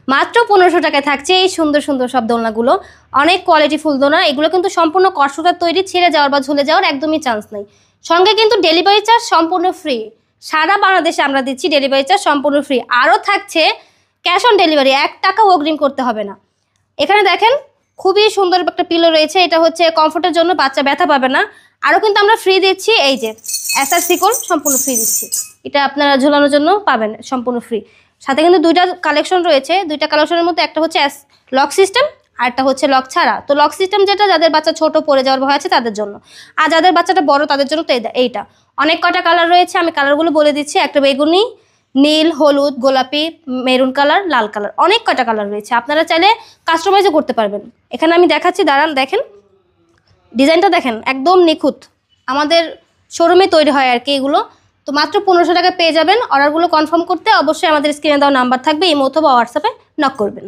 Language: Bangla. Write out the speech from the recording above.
মাত্র 1500 টাকায় থাকছে এই সুন্দর সুন্দর সব দোলনাগুলো। অনেক কোয়ালিটিফুল দোলনা, এগুলো কিন্তু সম্পূর্ণ কটসুতার তৈরি, ছিঁড়ে যাওয়ার বা ঝুলে যাওয়ার একদমই চান্স নেই। সঙ্গে কিন্তু ডেলিভারি চার্জ সম্পূর্ণ ফ্রি, সারা বাংলাদেশে আমরা দিচ্ছি ডেলিভারি চার্জ সম্পূর্ণ ফ্রি। আরও থাকছে ক্যাশ অন ডেলিভারি, 1 টাকাও অগ্রিম করতে হবে না। এখানে দেখেন খুবই সুন্দর একটা পিলো রয়েছে, এটা হচ্ছে কমফোর্টের জন্য, বাচ্চা ব্যথা পাবে না। আরও কিন্তু আমরা ফ্রি দিচ্ছি এই যে SR শিকল, সম্পূর্ণ ফ্রি দিচ্ছি, এটা আপনারা ঝোলানোর জন্য পাবেন সম্পূর্ণ ফ্রি। সাথে কিন্তু 2টা কালেকশন রয়েছে, 2টা কালেকশনের মধ্যে একটা হচ্ছে লক সিস্টেম আর একটা হচ্ছে লক ছাড়া। তো লক সিস্টেম যেটা যাদের বাচ্চা ছোট পড়ে যাওয়ার ভয় আছে তাদের জন্য, আর যাদের বাচ্চাটা বড় তাদের জন্য তো এইটা। অনেক কটা কালার রয়েছে, আমি কালারগুলো বলে দিচ্ছি। একটা বেগুনি, নীল, হলুদ, গোলাপি, মেরুন কালার, লাল কালার, অনেক কটা কালার রয়েছে। আপনারা চাইলে কাস্টমাইজও করতে পারবেন। এখানে আমি দেখাচ্ছি, দাঁড়ান দেখেন ডিজাইনটা, দেখেন একদম নিখুঁত, আমাদের শোরুমে তৈরি হয় আর কি এগুলো। তো মাত্র 1500 টাকা পেয়ে যাবেন। অর্ডারগুলো কনফার্ম করতে অবশ্যই আমাদের স্ক্রিনে দেওয়া নাম্বার থাকবে, ইমো অথবা হোয়াটসঅ্যাপে নক করবেন।